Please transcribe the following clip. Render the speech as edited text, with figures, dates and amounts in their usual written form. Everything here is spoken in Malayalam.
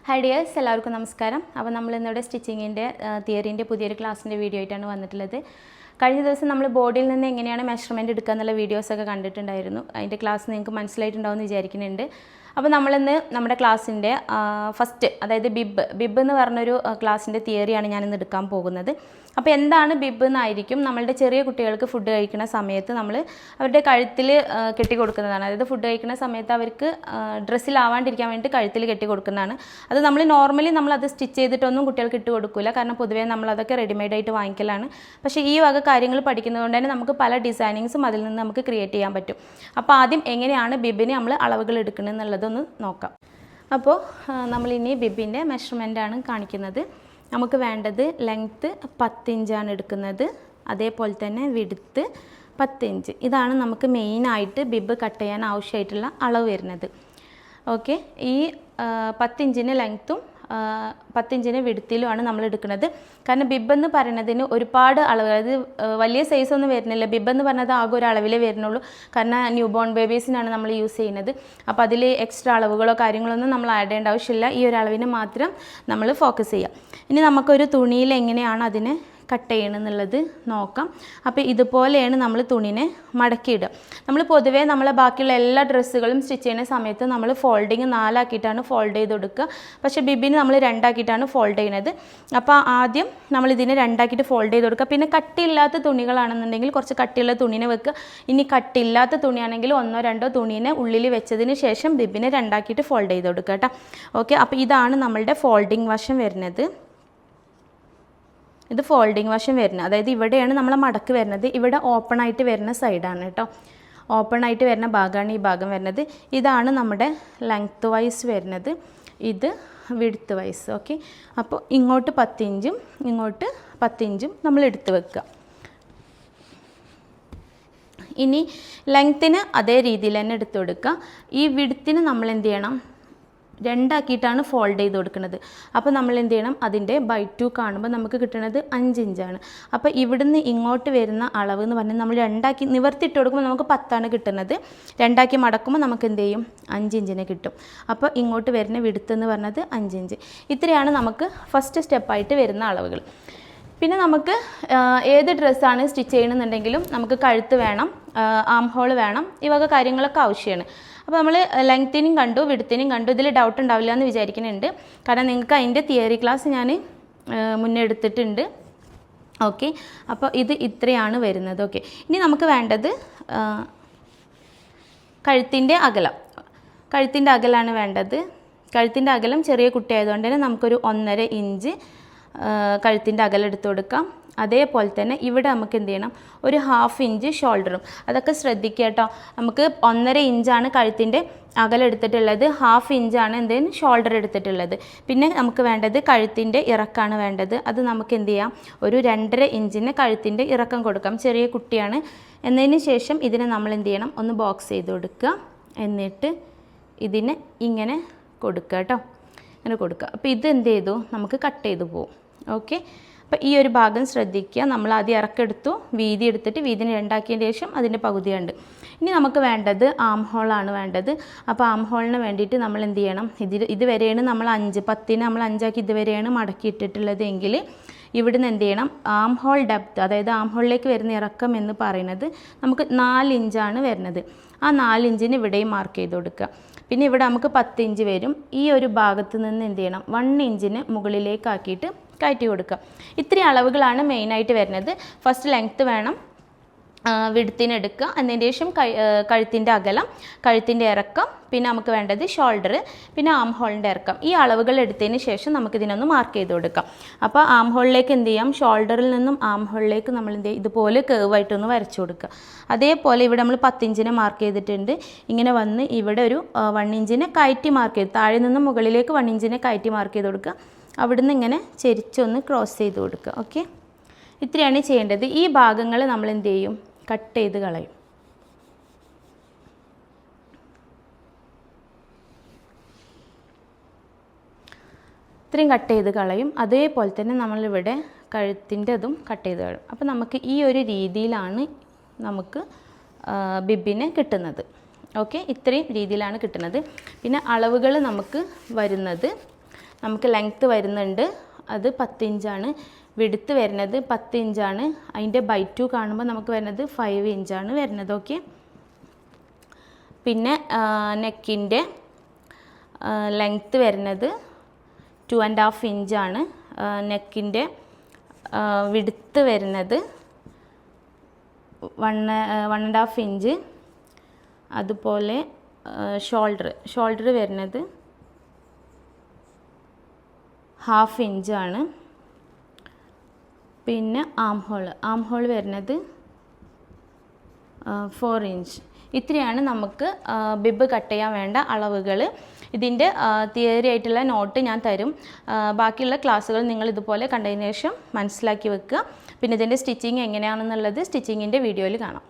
ഹായ് ഡിയേഴ്സ്, എല്ലാവർക്കും നമസ്കാരം. അപ്പോൾ നമ്മൾ ഇന്നിവിടെ സ്റ്റിച്ചിങ്ങിൻ്റെ തിയറിൻ്റെ പുതിയൊരു ക്ലാസ്സിൻ്റെ വീഡിയോ ആയിട്ടാണ് വന്നിട്ടുള്ളത്. കഴിഞ്ഞ ദിവസം നമ്മൾ ബോഡിയിൽ നിന്ന് എങ്ങനെയാണ് മെഷർമെൻറ്റ് എടുക്കുക എന്നുള്ള വീഡിയോസൊക്കെ കണ്ടിട്ടുണ്ടായിരുന്നു. അതിൻ്റെ ക്ലാസ് നിങ്ങൾക്ക് മനസ്സിലായിട്ടുണ്ടാവും എന്ന് വിചാരിക്കുന്നുണ്ട്. അപ്പോൾ നമ്മളിന്ന് നമ്മുടെ ക്ലാസ്സിൻ്റെ ഫസ്റ്റ്, അതായത് ബിബ് എന്ന് പറഞ്ഞൊരു ക്ലാസ്സിൻ്റെ തിയറിയാണ് ഞാനിന്ന് എടുക്കാൻ പോകുന്നത്. അപ്പോൾ എന്താണ് ബിബ് എന്നായിരിക്കും നമ്മളുടെ ചെറിയ കുട്ടികൾക്ക് ഫുഡ് കഴിക്കുന്ന സമയത്ത് നമ്മൾ അവരുടെ കഴുത്തിൽ കെട്ടിക്കൊടുക്കുന്നതാണ്. അതായത് ഫുഡ് കഴിക്കുന്ന സമയത്ത് അവർക്ക് ഡ്രസ്സിലാവാണ്ടിരിക്കാൻ വേണ്ടി കഴുത്തിൽ കെട്ടിക്കൊടുക്കുന്നതാണ്. അത് നമ്മൾ നോർമലി നമ്മളത് സ്റ്റിച്ച് ചെയ്തിട്ടൊന്നും കുട്ടികൾക്ക് ഇട്ട് കൊടുക്കില്ല, കാരണം പൊതുവേ നമ്മളതൊക്കെ റെഡിമെയ്ഡായിട്ട് വാങ്ങിക്കലാണ്. പക്ഷേ ഈ വക കാര്യങ്ങൾ പഠിക്കുന്നതുകൊണ്ട് തന്നെ നമുക്ക് പല ഡിസൈനിങ്സും അതിൽ നിന്ന് നമുക്ക് ക്രിയേറ്റ് ചെയ്യാൻ പറ്റും. അപ്പോൾ ആദ്യം എങ്ങനെയാണ് ബിബിന് നമ്മൾ അളവുകൾ എടുക്കുന്നത് എന്നുള്ളതൊന്ന് നോക്കാം. അപ്പോൾ നമ്മളിനി ബിബിൻ്റെ മെഷർമെൻറ്റാണ് കാണിക്കുന്നത്. നമുക്ക് വേണ്ടത് ലെങ്ത്ത് 10 ഇഞ്ചാണ് എടുക്കുന്നത്, അതേപോലെ തന്നെ വിഡ്ത്ത് 10 ഇഞ്ച്. ഇതാണ് നമുക്ക് മെയിനായിട്ട് ബിബ് കട്ട് ചെയ്യാൻ ആവശ്യമായിട്ടുള്ള അളവ് വരുന്നത്. ഓക്കെ, ഈ 10 ഇഞ്ചിന് ലെങ്ത്തും 10 ഇഞ്ചിന് വിഡ്ത്തിലുമാണ് നമ്മൾ എടുക്കുന്നത്. കാരണം ബിബ് എന്ന് പറയുന്നതിന് ഒരുപാട് അളവ്, അതായത് വലിയ സൈസൊന്നും വരുന്നില്ല. ബിബ് എന്ന് പറഞ്ഞത് ആകെ ഒരു അളവിലേ വരുന്നുള്ളൂ, കാരണം ന്യൂ ബോൺ ബേബീസിനാണ് നമ്മൾ യൂസ് ചെയ്യുന്നത്. അപ്പോൾ അതിൽ എക്സ്ട്രാ അളവുകളോ കാര്യങ്ങളൊന്നും നമ്മൾ ആഡ് ചെയ്യേണ്ട ആവശ്യമില്ല. ഈ ഒരു അളവിന് മാത്രം നമ്മൾ ഫോക്കസ് ചെയ്യാം. ഇനി നമുക്കൊരു തുണിയിൽ എങ്ങനെയാണ് അതിനെ കട്ട് ചെയ്യണമെന്നുള്ളത് നോക്കാം. അപ്പോൾ ഇതുപോലെയാണ് നമ്മൾ തുണിനെ മടക്കിയിടുക. നമ്മൾ പൊതുവേ നമ്മളെ ബാക്കിയുള്ള എല്ലാ ഡ്രസ്സുകളും സ്റ്റിച്ച് ചെയ്യുന്ന സമയത്ത് നമ്മൾ ഫോൾഡിങ് 4 ആക്കിയിട്ടാണ് ഫോൾഡ് ചെയ്ത് കൊടുക്കുക. പക്ഷേ ബിബിന് നമ്മൾ 2 ആക്കിയിട്ടാണ് ഫോൾഡ് ചെയ്യുന്നത്. അപ്പോൾ ആദ്യം നമ്മൾ ഇതിനെ 2 ആക്കിയിട്ട് ഫോൾഡ് ചെയ്ത് കൊടുക്കുക. പിന്നെ കട്ടിയില്ലാത്ത തുണികളാണെന്നുണ്ടെങ്കിൽ കുറച്ച് കട്ടിയുള്ള തുണിനെ വെക്കുക. ഇനി കട്ടിയില്ലാത്ത തുണിയാണെങ്കിൽ 1 or 2 തുണീനെ ഉള്ളിൽ വെച്ചതിന് ശേഷം ബിബിനെ 2 ആക്കിയിട്ട് ഫോൾഡ് ചെയ്ത് കൊടുക്കുക കേട്ടോ. ഓക്കെ, അപ്പോൾ ഇതാണ് നമ്മളുടെ ഫോൾഡിങ് വശം വരുന്നത്. ഇത് ഫോൾഡിങ് വശം വരുന്നത്, അതായത് ഇവിടെയാണ് നമ്മളെ മടക്ക് വരുന്നത്. ഇവിടെ ഓപ്പൺ ആയിട്ട് വരുന്ന സൈഡാണ് കേട്ടോ. ഓപ്പൺ ആയിട്ട് വരുന്ന ഭാഗമാണ് ഈ ഭാഗം വരുന്നത്. ഇതാണ് നമ്മുടെ ലെങ്ത്ത് വൈസ് വരുന്നത്, ഇത് വിഡ്ത്ത് വൈസ്. ഓക്കെ, അപ്പോൾ ഇങ്ങോട്ട് 10 ഇഞ്ചും ഇങ്ങോട്ട് 10 ഇഞ്ചും നമ്മൾ എടുത്ത് വെക്കുക. ഇനി ലെങ്ത്തിന് അതേ രീതിയിൽ തന്നെ എടുത്ത് കൊടുക്കുക. ഈ വിഡ്ത്തിന് നമ്മൾ എന്ത് ചെയ്യണം, 2 ആക്കിയിട്ടാണ് ഫോൾഡ് ചെയ്ത് കൊടുക്കുന്നത്. അപ്പോൾ നമ്മൾ എന്ത് ചെയ്യണം, അതിൻ്റെ /2 കാണുമ്പോൾ നമുക്ക് കിട്ടുന്നത് 5 ഇഞ്ചാണ്. അപ്പോൾ ഇവിടുന്ന് ഇങ്ങോട്ട് വരുന്ന അളവ് എന്ന് പറഞ്ഞാൽ നമ്മൾ 2 ആക്കി നിവർത്തിയിട്ട് കൊടുക്കുമ്പോൾ നമുക്ക് 10 കിട്ടുന്നത്. 2 ആക്കി മടക്കുമ്പോൾ നമുക്ക് എന്ത് ചെയ്യും, 5 ഇഞ്ചിനെ കിട്ടും. അപ്പോൾ ഇങ്ങോട്ട് വരുന്ന വിഡ്ത്ത് എന്ന് പറഞ്ഞത് 5 ഇഞ്ച്. ഇത്രയാണ് നമുക്ക് ഫസ്റ്റ് സ്റ്റെപ്പായിട്ട് വരുന്ന അളവുകൾ. പിന്നെ നമുക്ക് ഏത് ഡ്രസ്സാണ് സ്റ്റിച്ച് ചെയ്യണമെന്നുണ്ടെങ്കിലും നമുക്ക് കഴുത്ത് വേണം, ആം ഹോൾ വേണം, ഈ വക കാര്യങ്ങളൊക്കെ ആവശ്യമാണ്. അപ്പോൾ നമ്മൾ ലെങ്ത്തിനും കണ്ടു, വിഡ്ത്തിനും കണ്ടു. ഇതിൽ ഡൗട്ട് ഉണ്ടാവില്ല എന്ന് വിചാരിക്കുന്നുണ്ട്, കാരണം നിങ്ങൾക്ക് അതിൻ്റെ തിയറി ക്ലാസ് ഞാൻ മുന്നേ എടുത്തിട്ടുണ്ട്. ഓക്കെ, അപ്പോൾ ഇത് ഇത്രയാണ് വരുന്നത്. ഓക്കെ, ഇനി നമുക്ക് വേണ്ടത് കഴുത്തിൻ്റെ അകലം. കഴുത്തിൻ്റെ അകലമാണ് വേണ്ടത്. കഴുത്തിൻ്റെ അകലം ചെറിയ കുട്ടിയായതുകൊണ്ട് തന്നെ നമുക്കൊരു 1.5 ഇഞ്ച് കഴുത്തിൻ്റെ അകലം എടുത്ത് കൊടുക്കാം. അതേപോലെ തന്നെ ഇവിടെ നമുക്ക് എന്ത് ചെയ്യണം, ഒരു 1/2 ഇഞ്ച് ഷോൾഡറും. അതൊക്കെ ശ്രദ്ധിക്കുക കേട്ടോ. നമുക്ക് 1.5 ഇഞ്ചാണ് കഴുത്തിൻ്റെ അകലം എടുത്തിട്ടുള്ളത്, 1/2 ഇഞ്ചാണ് എന്തെങ്കിലും ഷോൾഡർ എടുത്തിട്ടുള്ളത്. പിന്നെ നമുക്ക് വേണ്ടത് കഴുത്തിൻ്റെ ഇറക്കമാണ് വേണ്ടത്. അത് നമുക്ക് എന്ത് ചെയ്യാം, ഒരു 2.5 ഇഞ്ചിന് കഴുത്തിൻ്റെ ഇറക്കം കൊടുക്കാം. ചെറിയ കുട്ടിയാണ്. എന്നതിന് ശേഷം ഇതിനെ നമ്മൾ എന്ത് ചെയ്യണം, ഒന്ന് ബോക്സ് ചെയ്ത് കൊടുക്കുക. എന്നിട്ട് ഇതിനെ ഇങ്ങനെ കൊടുക്കുക കേട്ടോ, ഇങ്ങനെ കൊടുക്കുക. അപ്പോൾ ഇത് എന്ത് ചെയ്തു, നമുക്ക് കട്ട് ചെയ്ത് പോകും. ഓക്കെ, അപ്പോൾ ഈ ഒരു ഭാഗം ശ്രദ്ധിക്കുക. നമ്മൾ ആദ്യം ഇറക്കെടുത്തു, വീതി എടുത്തിട്ട് വീതിനെ 2 ആക്കിയതിന് ശേഷം അതിൻ്റെ പകുതിയുണ്ട്. ഇനി നമുക്ക് വേണ്ടത് ആം ഹോളാണ് വേണ്ടത്. അപ്പോൾ ആം ഹോളിന് വേണ്ടിയിട്ട് നമ്മൾ എന്ത് ചെയ്യണം, ഇതുവരെയാണ് നമ്മൾ 10 നമ്മൾ 5 ആക്കി ഇതുവരെയാണ് മടക്കി ഇട്ടിട്ടുള്ളത് എങ്കിൽ ഇവിടുന്ന് എന്ത് ചെയ്യണം, ആം ഹോൾ ഡെപ്ത്, അതായത് ആം ഹോളിലേക്ക് വരുന്ന ഇറക്കം എന്ന് പറയുന്നത് നമുക്ക് 4 ഇഞ്ചാണ് വരുന്നത്. ആ 4 ഇഞ്ചിന് ഇവിടെയും മാർക്ക് ചെയ്ത് കൊടുക്കുക. പിന്നെ ഇവിടെ നമുക്ക് 10 ഇഞ്ച് വരും. ഈ ഒരു ഭാഗത്ത് നിന്ന് എന്ത് ചെയ്യണം, 1 ഇഞ്ചിന് മുകളിലേക്കാക്കിയിട്ട് കയറ്റി കൊടുക്കുക. ഇത്രയും അളവുകളാണ് മെയിനായിട്ട് വരുന്നത്. ഫസ്റ്റ് ലെങ്ത്ത് വേണം, വിഡ്ത്തിന് എടുക്കുക. അതിന് ശേഷം കഴുത്തിൻ്റെ അകലം, കഴുത്തിൻ്റെ ഇറക്കം, പിന്നെ നമുക്ക് വേണ്ടത് ഷോൾഡർ, പിന്നെ ആം ഹോളിൻ്റെ ഇറക്കം. ഈ അളവുകൾ എടുത്തതിന് ശേഷം നമുക്കിതിനൊന്ന് മാർക്ക് ചെയ്ത് കൊടുക്കാം. അപ്പോൾ ആം ഹോളിലേക്ക് എന്ത് ചെയ്യാം, ഷോൾഡറിൽ നിന്നും ആം ഹോളിലേക്ക് നമ്മൾ എന്ത് ചെയ്യും, ഇതുപോലെ കേവായിട്ടൊന്ന് വരച്ചു കൊടുക്കുക. അതേപോലെ ഇവിടെ നമ്മൾ 10 ഇഞ്ചിനെ മാർക്ക് ചെയ്തിട്ടുണ്ട്. ഇങ്ങനെ വന്ന് ഇവിടെ ഒരു 1 ഇഞ്ചിനെ കയറ്റി മാർക്ക് ചെയ്ത്, താഴെ നിന്നും മുകളിലേക്ക് 1 ഇഞ്ചിനെ കയറ്റി മാർക്ക് ചെയ്ത് കൊടുക്കുക. അവിടുന്ന് ഇങ്ങനെ ചെരിച്ചൊന്ന് ക്രോസ് ചെയ്ത് കൊടുക്കുക. ഓക്കെ, ഇത്രയാണ് ചെയ്യേണ്ടത്. ഈ ഭാഗങ്ങൾ നമ്മൾ എന്ത് ചെയ്യും, കട്ട് ചെയ്ത് കളയും. ഇത്രയും കട്ട് ചെയ്ത് കളയും. അതേപോലെ തന്നെ നമ്മളിവിടെ കഴുത്തിൻ്റെതും കട്ട് ചെയ്ത് കളയും. അപ്പോൾ നമുക്ക് ഈ ഒരു രീതിയിലാണ് നമുക്ക് ബിബിനെ കിട്ടുന്നത്. ഓക്കെ, ഇത്രയും രീതിയിലാണ് കിട്ടുന്നത്. പിന്നെ അളവുകൾ നമുക്ക് വരുന്നത് നമുക്ക് ലെങ്ത്ത് വരുന്നുണ്ട് അത് 10 ഇഞ്ചാണ്. വിഡ്ത്ത് വരുന്നത് 10 ഇഞ്ചാണ്. അതിൻ്റെ ബൈ 2 കാണുമ്പോൾ നമുക്ക് വരുന്നത് 5 ഇഞ്ചാണ് വരുന്നത്. ഓക്കെ. പിന്നെ നെക്കിൻ്റെ ലെങ്ത്ത് വരുന്നത് 2.5 ഇഞ്ചാണ്. നെക്കിൻ്റെ വിഡ്ത്ത് വരുന്നത് 1.5 ഇഞ്ച്. അതുപോലെ ഷോൾഡർ വരുന്നത് 1/2 ഇഞ്ചാണ്. പിന്നെ ആം ഹോൾ വരുന്നത് 4 ഇഞ്ച്. ഇത്രയാണ് നമുക്ക് ബിബ് കട്ട് ചെയ്യാൻ വേണ്ട അളവുകൾ. ഇതിൻ്റെ തിയറി ആയിട്ടുള്ള നോട്ട് ഞാൻ തരും. ബാക്കിയുള്ള ക്ലാസ്സുകൾ നിങ്ങൾ ഇതുപോലെ കണ്ടതിന് ശേഷം മനസ്സിലാക്കി വെക്കുക. പിന്നെ ഇതിൻ്റെ സ്റ്റിച്ചിങ് എങ്ങനെയാണെന്നുള്ളത് സ്റ്റിച്ചിങ്ങിൻ്റെ വീഡിയോയിൽ കാണാം.